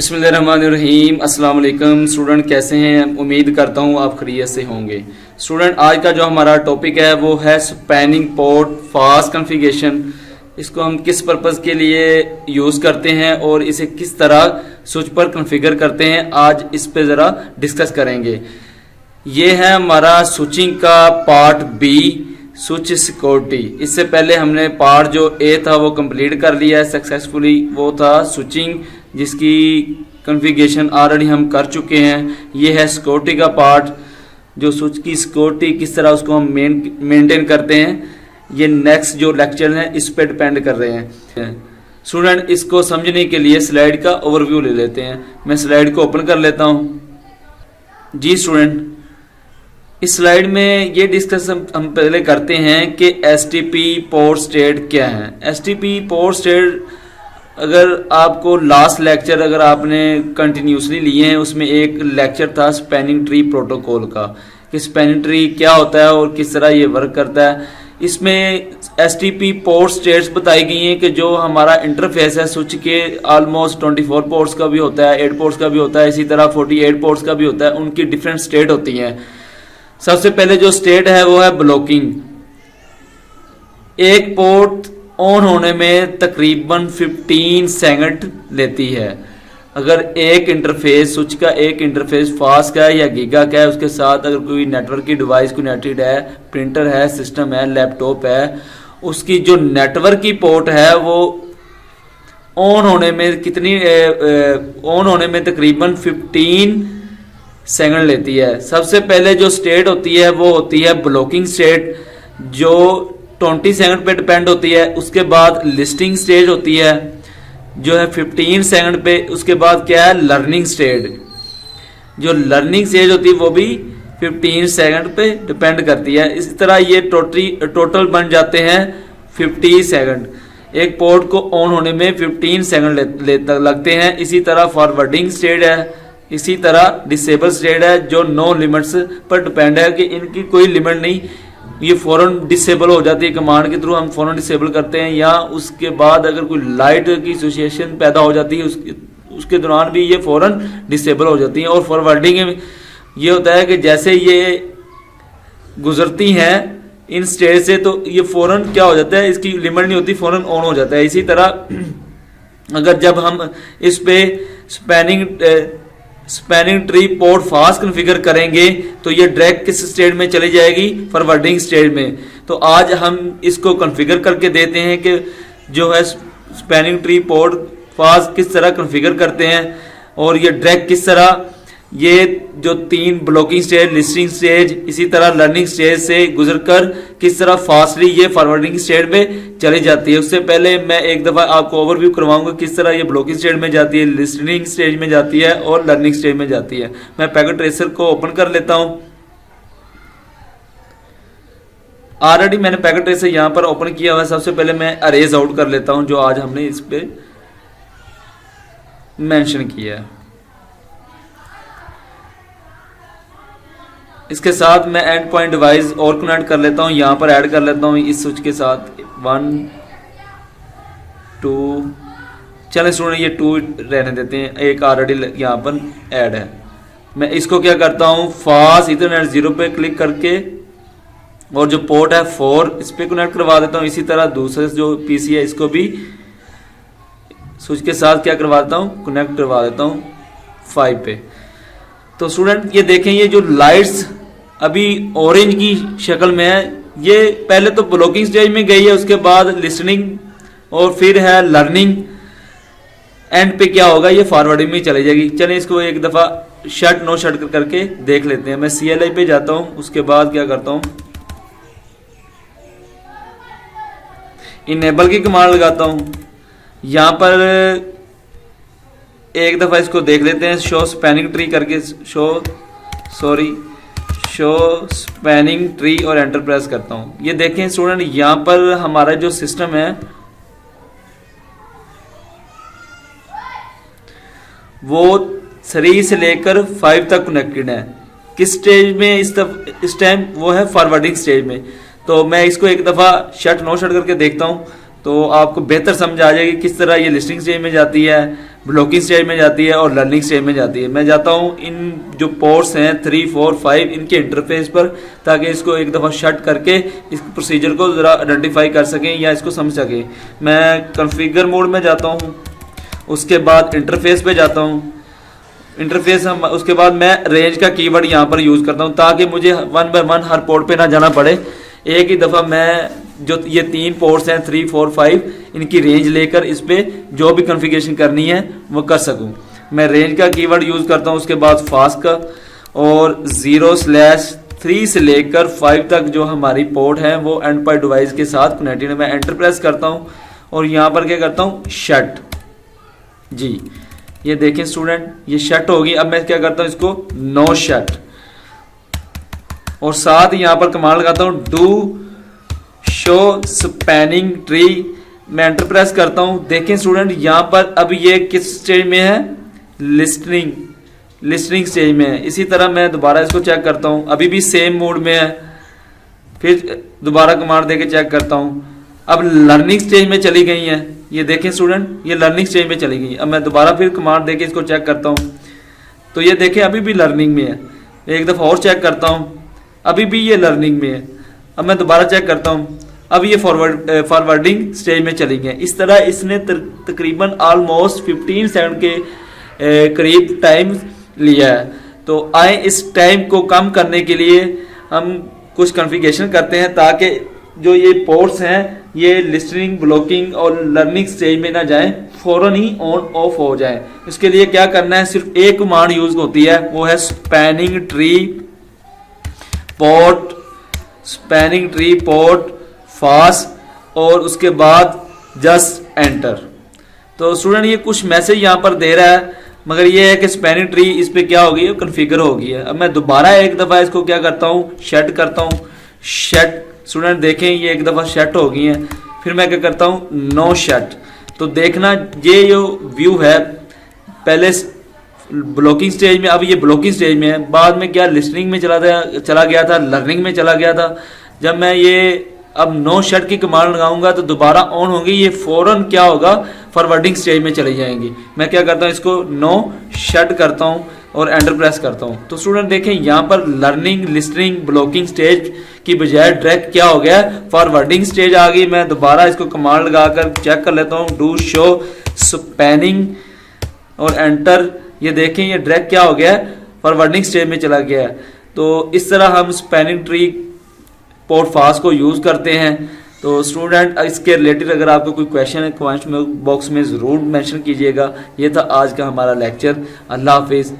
बिस्मिल्लाहिर्रहमानिर्रहीम। अस्सलाम वालेकुम स्टूडेंट, कैसे हैं? उम्मीद करता हूँ आप खैरियत से होंगे। स्टूडेंट, आज का जो हमारा टॉपिक है वो है स्पैनिंग पोर्ट फास्ट कॉन्फ़िगरेशन। इसको हम किस पर्पज़ के लिए यूज़ करते हैं और इसे किस तरह स्विच पर कॉन्फ़िगर करते हैं, आज इस पे ज़रा डिस्कस करेंगे। ये है हमारा स्विचिंग का पार्ट बी, स्विच सिक्योरिटी। इससे पहले हमने पार्ट जो ए था वो कंप्लीट कर लिया है सक्सेसफुली, वो था स्विचिंग, जिसकी कॉन्फ़िगरेशन ऑलरेडी हम कर चुके हैं। ये है सिक्योरिटी का पार्ट, जो स्विच की सिक्योरिटी किस तरह उसको हम मेंटेन करते हैं। ये नेक्स्ट जो लेक्चर है इस पे डिपेंड कर रहे हैं। स्टूडेंट, इसको समझने के लिए स्लाइड का ओवरव्यू ले लेते हैं। मैं स्लाइड को ओपन कर लेता हूँ। जी स्टूडेंट, इस स्लाइड में ये डिस्कस हम पहले करते हैं कि एसटीपी पोर्ट स्टेट क्या है। एसटीपी पोर्ट स्टेट अगर आपको लास्ट लेक्चर अगर आपने कंटिन्यूसली लिए हैं, उसमें एक लेक्चर था स्पैनिंग ट्री प्रोटोकॉल का, कि स्पैनिंग ट्री क्या होता है और किस तरह ये वर्क करता है। इसमें एसटीपी पोर्ट स्टेट्स बताई गई हैं कि जो हमारा इंटरफेस है स्विच के, ऑलमोस्ट 24 पोर्ट्स का भी होता है, 8 पोर्ट्स का भी होता है, इसी तरह 48 पोर्ट्स का भी होता है। उनकी डिफरेंट स्टेट होती हैं। सबसे पहले जो स्टेट है वो है ब्लॉकिंग। एक पोर्ट ऑन होने में तकरीबन 15 सेकंड लेती है। अगर एक इंटरफेस स्विच का एक इंटरफेस फास्ट का है या गीगा का है, उसके साथ अगर कोई नेटवर्क की डिवाइस कनेक्टेड है, प्रिंटर है, सिस्टम है, लैपटॉप है, उसकी जो नेटवर्क की पोर्ट है वो ऑन होने में तकरीबन 15 सेकंड लेती है। सबसे पहले जो स्टेट होती है वो होती है ब्लॉकिंग स्टेट, जो 20 सेकंड पे डिपेंड होती है। उसके बाद लिस्टिंग स्टेज होती है जो है 15 सेकंड पे। उसके बाद क्या है, लर्निंग स्टेज। जो लर्निंग स्टेज होती है वो भी 15 सेकंड पे डिपेंड करती है। इस तरह ये टोटल बन जाते हैं 50 सेकंड। एक पोर्ट को ऑन होने में 15 सेकंड लगते हैं। इसी तरह फॉरवर्डिंग स्टेज है, इसी तरह डिसेबल स्टेट है, जो नो लिमिट्स पर डिपेंड है कि इनकी कोई लिमिट नहीं, ये फौरन डिसेबल हो जाती है। कमांड के थ्रू हम फौरन डिसेबल करते हैं, या उसके बाद अगर कोई लाइट की सिचुएशन पैदा हो जाती है उसके दौरान भी ये फौरन डिसेबल हो जाती है। और फॉरवर्डिंग में ये होता है कि जैसे ये गुजरती हैं इन स्टेज से तो ये फौरन क्या हो जाता है, इसकी लिमिट नहीं होती, फौरन ऑन हो जाता है। इसी तरह अगर जब हम इस पे spanning tree port fast configure करेंगे तो ये डायरेक्ट किस स्टेट में चली जाएगी, फॉरवर्डिंग स्टेट में। तो आज हम इसको कॉन्फ़िगर करके देते हैं कि जो है स्पैनिंग ट्री पोर्ट फास्ट किस तरह कॉन्फ़िगर करते हैं, और ये डायरेक्ट किस तरह ये जो 3 ब्लॉकिंग स्टेज, लिस्टिंग स्टेज, इसी तरह लर्निंग स्टेज से गुजरकर किस तरह फास्टली ये फॉरवर्डिंग स्टेज में चली जाती है। उससे पहले मैं एक दफ़ा आपको ओवरव्यू करवाऊंगा किस तरह ये ब्लॉकिंग स्टेज में जाती है, लिस्टिंग स्टेज में जाती है और लर्निंग स्टेज में जाती है। मैं पैकेट ट्रेसर को ओपन कर लेता हूं। ऑलरेडी मैंने पैकेट ट्रेसर यहां पर ओपन किया हुआ है। सबसे पहले मैं अरेज आउट कर लेता हूं जो आज हमने इस पे मेंशन किया है। इसके साथ मैं एंड पॉइंट डिवाइस और कनेक्ट कर लेता हूं, यहां पर ऐड कर लेता हूं इस स्विच के साथ 1 2। चलें स्टूडेंट, ये 2 रहने देते हैं, एक ऑलरेडी यहां पर ऐड है। मैं इसको क्या करता हूं, फास्ट इथरनेट 0 पे क्लिक करके और जो पोर्ट है 4 इस पे कनेक्ट करवा देता हूं। इसी तरह दूसरे जो पीसी है इसको भी स्विच के साथ क्या करवा देता हूं, कनेक्ट करवा देता हूं 5 पे। तो स्टूडेंट ये देखें, ये जो लाइट्स अभी ऑरेंज की शक्ल में है, ये पहले तो ब्लॉकिंग स्टेज में गई है, उसके बाद लिसनिंग और फिर है लर्निंग। एंड पे क्या होगा, ये फॉरवर्डिंग में चली जाएगी। चलिए इसको एक दफा शट नो शट करके देख लेते हैं। मैं CLI पे जाता हूं, उसके बाद क्या करता हूं, इनेबल की कमांड लगाता हूं। यहां पर एक दफा इसको देख लेते हैं, शो स्पैनिंग ट्री करके शो स्पैनिंग ट्री और एंटर प्रेस करता हूं। ये देखें स्टूडेंट, यहां पर हमारा जो सिस्टम है वो 3 से लेकर 5 तक कनेक्टेड है। किस स्टेज में इस टाइम, वो है फॉरवर्डिंग स्टेज में। तो मैं इसको एक दफा शट नो शट करके देखता हूं तो आपको बेहतर समझ आ जाएगी किस तरह ये लिस्टिंग स्टेज में जाती है, ब्लॉकिंग स्टेज में जाती है और लर्निंग स्टेज में जाती है। मैं जाता हूँ इन जो पोर्ट्स हैं 3, 4, 5 इनके इंटरफेस पर, ताकि इसको एक दफ़ा शट करके इस प्रोसीजर को ज़रा आइडेंटिफाई कर सकें या इसको समझ सकें। मैं कॉन्फ़िगर मोड में जाता हूँ, उसके बाद इंटरफेस पे जाता हूँ। इंटरफेस हम उसके बाद मैं रेंज का कीवर्ड यहाँ पर यूज़ करता हूँ, ताकि मुझे 1 बाय 1 हर पोर्ट पे ना जाना पड़े। एक ही दफ़ा मैं जो ये 3 पोर्ट्स हैं 3, 4, 5 इनकी रेंज लेकर इस पे जो भी कॉन्फ़िगरेशन करनी है वो कर सकूं। मैं रेंज का कीवर्ड यूज़ करता हूँ, उसके बाद फास्ट का, और 0/3 से लेकर 5 तक जो हमारी पोर्ट है वो एंड पॉइंट डिवाइस के साथ कनेक्टेड है। मैं एंटर प्रेस करता हूँ और यहाँ पर क्या करता हूँ, शट। जी ये देखें स्टूडेंट, ये शट होगी। अब मैं क्या करता हूँ, इसको नो शट, और साथ यहाँ पर कमांड लगाता हूँ डू शो स्पैनिंग ट्री। मैं एंटर प्रेस करता हूँ। देखें स्टूडेंट, यहाँ पर अब ये किस स्टेज में है, लिस्टनिंग स्टेज में है। इसी तरह मैं दोबारा इसको चेक करता हूँ, अभी भी सेम मोड में है। फिर दोबारा कमांड देके चेक करता हूँ, अब लर्निंग स्टेज में चली गई है। ये देखें स्टूडेंट, ये लर्निंग स्टेज में चली गई। अब मैं दोबारा फिर कमांड देके इसको चेक करता हूँ, तो ये देखें अभी भी लर्निंग में है। एक दफ़ा और चेक करता हूँ, अभी भी ये लर्निंग में है। अब मैं दोबारा चेक करता हूँ, अब ये फॉरवर्डिंग स्टेज में चली गई। इस तरह इसने तकरीबन ऑलमोस्ट 15 सेकंड के करीब टाइम लिया है। तो आए इस टाइम को कम करने के लिए हम कुछ कॉन्फ़िगरेशन करते हैं, ताकि जो ये पोर्ट्स हैं ये लिस्टनिंग, ब्लॉकिंग और लर्निंग स्टेज में ना जाएं, फौरन ही ऑन ऑफ हो जाएं। इसके लिए क्या करना है, सिर्फ एक कमांड यूज होती है, वो है स्पैनिंग ट्री पोर्ट फास्ट, और उसके बाद जस्ट एंटर। तो स्टूडेंट ये कुछ मैसेज यहाँ पर दे रहा है, मगर ये है कि स्पैनिंग ट्री इस पे क्या होगी, कॉन्फ़िगर हो गई है। अब मैं दोबारा एक दफ़ा इसको क्या करता हूँ, शट करता हूँ। शट स्टूडेंट देखें, ये एक दफ़ा शट हो गई है। फिर मैं क्या करता हूँ, नो शट। तो देखना ये जो व्यू है, पहले ब्लॉकिंग स्टेज में, अब ये ब्लॉकिंग स्टेज में है, बाद में क्या लिसनिंग में चला गया था, लर्निंग में चला गया था। जब मैं ये अब नो शट की कमांड लगाऊंगा तो दोबारा ऑन होगी, ये फौरन क्या होगा, फॉरवर्डिंग स्टेज में चली जाएंगी। मैं क्या करता हूँ, इसको नो शट करता हूँ और एंटर प्रेस करता हूँ। तो स्टूडेंट देखें, यहाँ पर लर्निंग, लिसनिंग, ब्लॉकिंग स्टेज की बजाय डायरेक्ट क्या हो गया, फॉरवर्डिंग स्टेज आ गई। मैं दोबारा इसको कमांड लगाकर चेक कर लेता हूँ, डू शो स्पैनिंग और एंटर। ये देखें, ये डायरेक्ट क्या हो गया, फॉरवर्डिंग स्टेज में चला गया है। तो इस तरह हम स्पैनिंग ट्री पोर्ट फास्ट को यूज़ करते हैं। तो स्टूडेंट इसके रिलेटेड अगर आपको कोई क्वेश्चन है, कमेंट बॉक्स में ज़रूर मेंशन कीजिएगा। ये था आज का हमारा लेक्चर। अल्लाह हाफिज़।